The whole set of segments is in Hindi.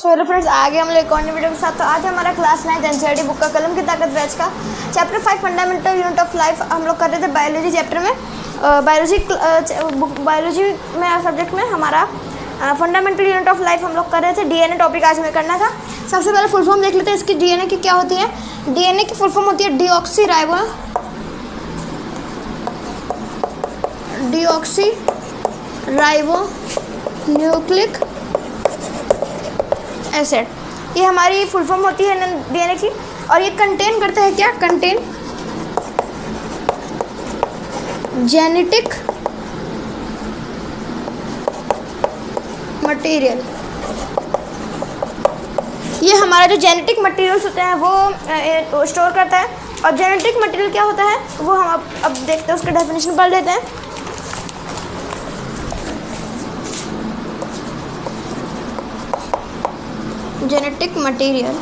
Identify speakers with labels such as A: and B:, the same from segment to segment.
A: सो हेलो फ्रेंड्स, आगे हम लोग एक और वीडियो के साथ। तो आज हमारा क्लास 9 एनसीईआरटी बुक का कलम की ताकत बैच का chapter 5 fundamental unit of life हम लोग कर रहे थे बायोलॉजी चैप्टर में। बायोलॉजी में सब्जेक्ट में हमारा फंडामेंटल यूनिट ऑफ लाइफ हम लोग कर रहे थे। डीएनए टॉपिक आज हमें करना था। सबसे पहले फुल फॉर्म देख लेते हैं इसकी। डीएनए की क्या होती है? डीएनए की फुल फॉर्म होती है डीऑक्सी राइबो एसिड। ये हमारी फुल फॉर्म होती है डीएनए की। और ये कंटेन करता है क्या? Contain genetic material. ये हमारा जो जेनेटिक मटेरियल्स होते हैं वो स्टोर करता है। और जेनेटिक मटेरियल क्या होता है वो हम अब देखते हैं, उसका डेफिनेशन पढ़ लेते हैं। Genetic material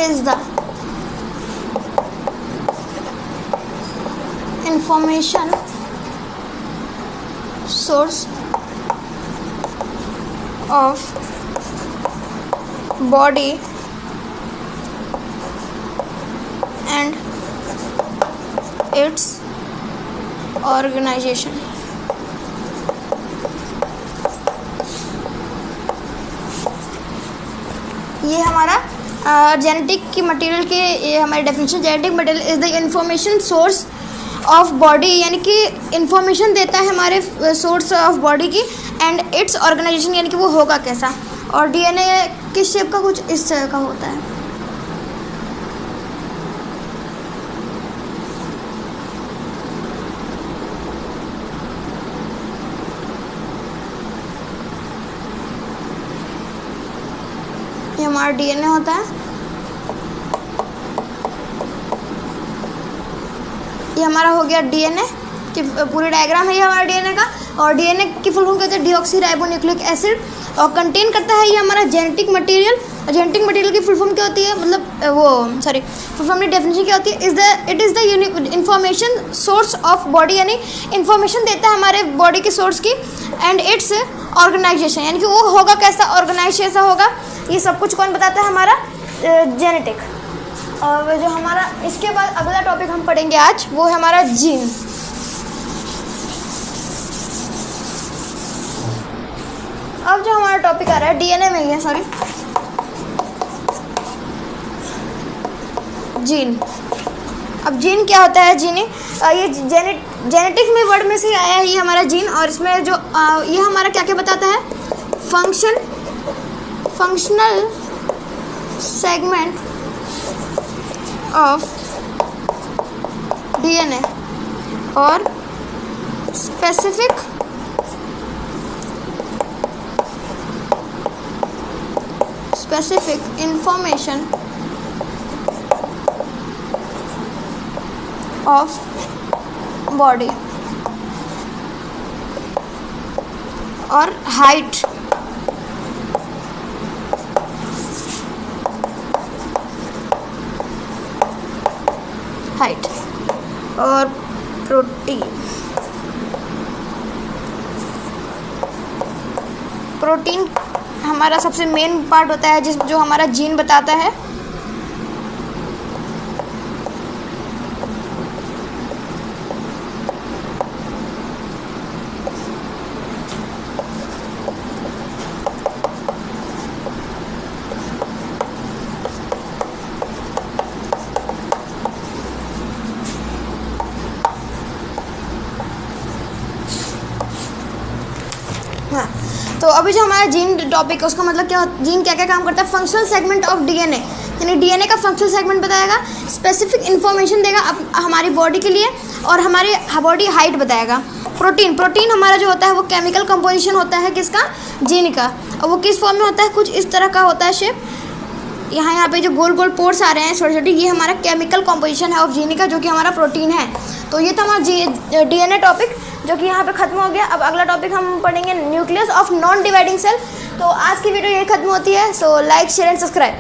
A: is the information source of body and its organization। ये हमारा जेनेटिक की मटेरियल के ये हमारी definition. Genetic material is the information source of body, यानी कि इंफॉर्मेशन देता है हमारे सोर्स ऑफ बॉडी की। एंड इट्स ऑर्गेनाइजेशन, यानी कि वो होगा कैसा। और डीएनए किस शेप का? कुछ इस तरह का होता है। ये हमारा डीएनए होता है। ये हमारा हो गया डीएनए की पूरी डायग्राम है ये हमारा डीएनए का। और डीएनए की फुल फॉर्म कहते हैं डीऑक्सी राइबो न्यूक्लिक एसिड। और कंटेन करता है ये हमारा जेनेटिक मटेरियल। और जेनेटिक मटेरियल की फुल फॉर्म क्या होती है? फुल फॉर्म की डेफिनेशन क्या होती है? It is the information source of body, यानी इंफॉर्मेशन देता है हमारे बॉडी की सोर्स की। एंड इट्स ऑर्गेनाइजेशन, यानी कि वो होगा कैसा, ऑर्गेनाइज कैसा होगा। ये सब कुछ कौन बताता है? हमारा जेनेटिक। और जो हमारा इसके बाद अगला टॉपिक हम पढ़ेंगे आज, वो है हमारा जीन। अब जो हमारा टॉपिक आ रहा है डीएनए में ही है, सॉरी, जीन। अब जीन क्या होता है? जीन ये जेनेटिक में वर्ड में से आया है ये हमारा जीन। और इसमें जो ये हमारा क्या क्या बताता है? फंक्शनल सेगमेंट ऑफ डीएनए और स्पेसिफिक इंफॉर्मेशन ऑफ बॉडी और हाइट और प्रोटीन हमारा सबसे मेन पार्ट होता है जो हमारा जीन बताता है। हाँ, तो अभी जो हमारा जीन टॉपिक है उसका मतलब क्या, जीन क्या क्या काम करता है? फंक्शनल सेगमेंट ऑफ डीएनए, यानी डीएनए का फंक्शनल सेगमेंट बताएगा। स्पेसिफिक इन्फॉर्मेशन देगा हमारी बॉडी के लिए और हमारी बॉडी हाइट बताएगा। प्रोटीन हमारा जो होता है वो केमिकल कंपोजिशन होता है किसका? जीन का। और वो किस फॉर्म में होता है? कुछ इस तरह का होता है शेप। यहाँ पे जो गोल गोल पोर्स आ रहे हैं छोटे छोटे, ये हमारा केमिकल कंपोजिशन है ऑफ जीन का, जो कि हमारा प्रोटीन है। तो ये था हमारा डीएनए टॉपिक, जो कि यहाँ पे खत्म हो गया। अब अगला टॉपिक हम पढ़ेंगे nucleus of non dividing cell. तो आज की वीडियो ये खत्म होती है। So like, share and subscribe.